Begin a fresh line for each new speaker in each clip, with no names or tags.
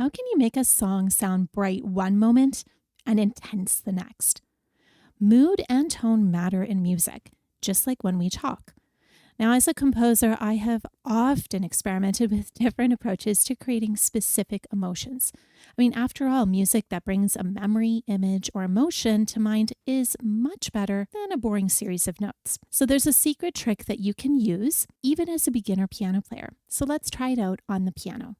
how can you make a song sound bright one moment and intense the next? Mood and tone matter in music, just like when we talk. Now, as a composer, I have often experimented with different approaches to creating specific emotions. I mean, after all, music that brings a memory, image, or emotion to mind is much better than a boring series of notes. So there's a secret trick that you can use, even as a beginner piano player. So let's try it out on the piano.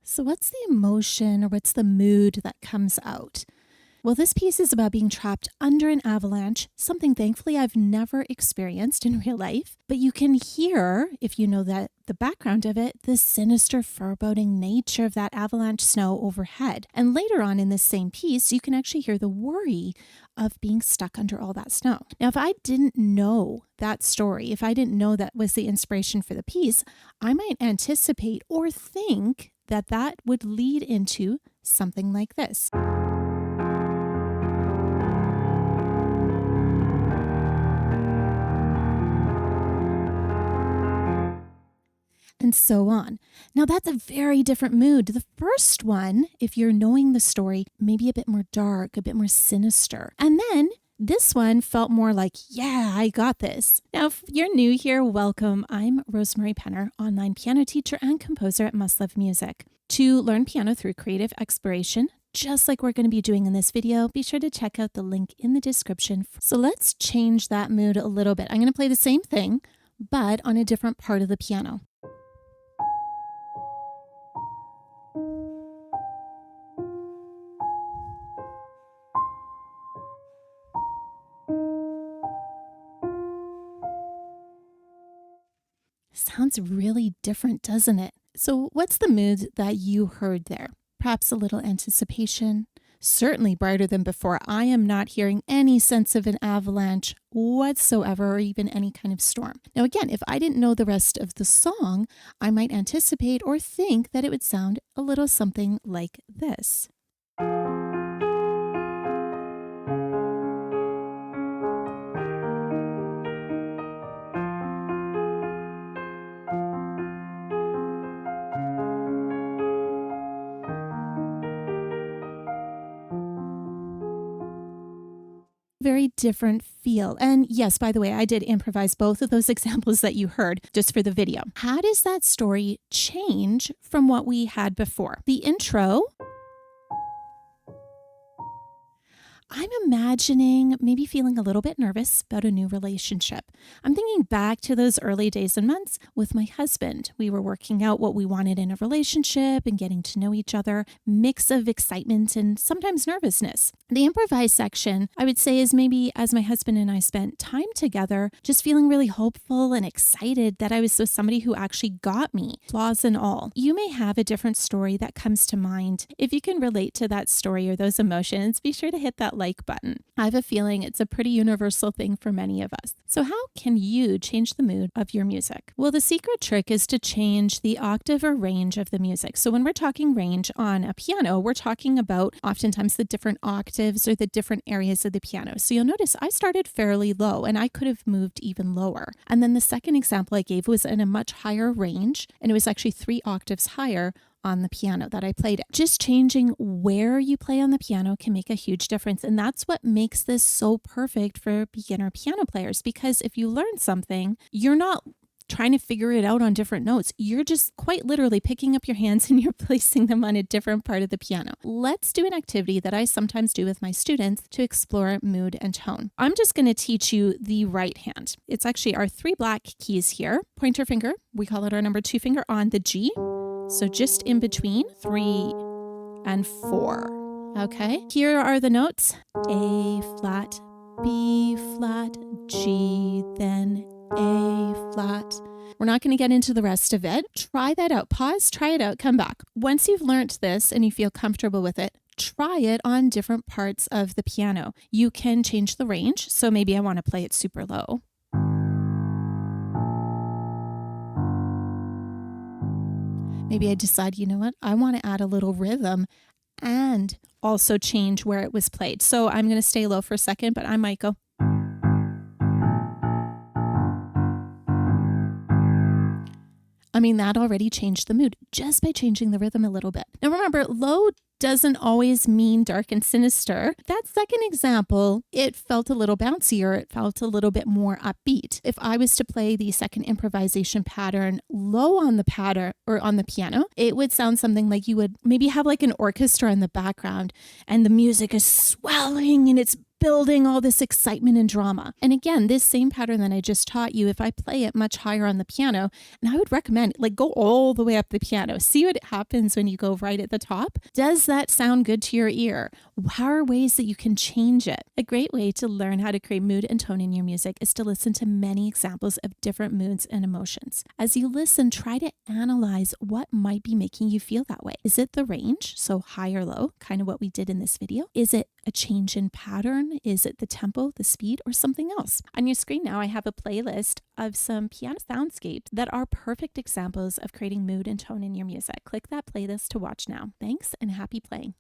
So what's the emotion or what's the mood that comes out? Well, this piece is about being trapped under an avalanche, something thankfully I've never experienced in real life. But you can hear, if you know that the background of it, the sinister foreboding nature of that avalanche snow overhead. And later on in this same piece, you can actually hear the worry of being stuck under all that snow. Now, if I didn't know that story, if I didn't know that was the inspiration for the piece, I might anticipate or think that would lead into something like this. And so on. Now that's a very different mood. The first one, if you're knowing the story, maybe a bit more dark, a bit more sinister. And then this one felt more like, yeah, I got this. Now, if you're new here, welcome. I'm Rosemarie Penner, online piano teacher and composer at Must Love Music. To learn piano through creative exploration, just like we're going to be doing in this video, be sure to check out the link in the description. So let's change that mood a little bit. I'm going to play the same thing, but on a different part of the piano. Sounds really different, doesn't it? So what's the mood that you heard there? Perhaps a little anticipation, certainly brighter than before. I am not hearing any sense of an avalanche whatsoever or even any kind of storm. Now again, if I didn't know the rest of the song, I might anticipate or think that it would sound a little something like this. Very different feel. And yes, by the way, I did improvise both of those examples that you heard just for the video. How does that story change from what we had before? The intro, I'm imagining maybe feeling a little bit nervous about a new relationship. I'm thinking back to those early days and months with my husband. We were working out what we wanted in a relationship and getting to know each other, mix of excitement and sometimes nervousness. The improvised section, I would say, is maybe as my husband and I spent time together, just feeling really hopeful and excited that I was with somebody who actually got me, flaws and all. You may have a different story that comes to mind. If you can relate to that story or those emotions, be sure to hit that like button. I have a feeling it's a pretty universal thing for many of us. So how can you change the mood of your music? Well, the secret trick is to change the octave or range of the music. So when we're talking range on a piano, we're talking about oftentimes the different octaves or the different areas of the piano. So you'll notice I started fairly low and I could have moved even lower. And then the second example I gave was in a much higher range, and it was actually 3 octaves higher on the piano that I played it. Just changing where you play on the piano can make a huge difference. And that's what makes this so perfect for beginner piano players, because if you learn something, you're not trying to figure it out on different notes. You're just quite literally picking up your hands and you're placing them on a different part of the piano. Let's do an activity that I sometimes do with my students to explore mood and tone. I'm just going to teach you the right hand. It's actually our 3 black keys here. Pointer finger, we call it our number 2 finger on the G. So just in between 3 and 4. Okay, here are the notes: A flat, B flat, G, then A flat. We're not going to get into the rest of it. Try that out. Pause, try it out, come back. Once you've learned this and you feel comfortable with it, try it on different parts of the piano. You can change the range. So maybe I want to play it super low. Maybe I decide, you know what, I want to add a little rhythm and also change where it was played. So I'm going to stay low for a second, but I might go. I mean, that already changed the mood just by changing the rhythm a little bit. Now remember, low doesn't always mean dark and sinister. That second example, it felt a little bouncier. It felt a little bit more upbeat. If I was to play the second improvisation pattern low on the pattern or on the piano, it would sound something like you would maybe have like an orchestra in the background and the music is swelling and it's building all this excitement and drama. And again, this same pattern that I just taught you, if I play it much higher on the piano, and I would recommend like go all the way up the piano. See what happens when you go right at the top. Does that sound good to your ear? How are ways that you can change it? A great way to learn how to create mood and tone in your music is to listen to many examples of different moods and emotions. As you listen, try to analyze what might be making you feel that way. Is it the range, so high or low, kind of what we did in this video? Is it a change in pattern? Is it the tempo, the speed, or something else? On your screen now, I have a playlist of some piano soundscapes that are perfect examples of creating mood and tone in your music. Click that playlist to watch now. Thanks and happy playing.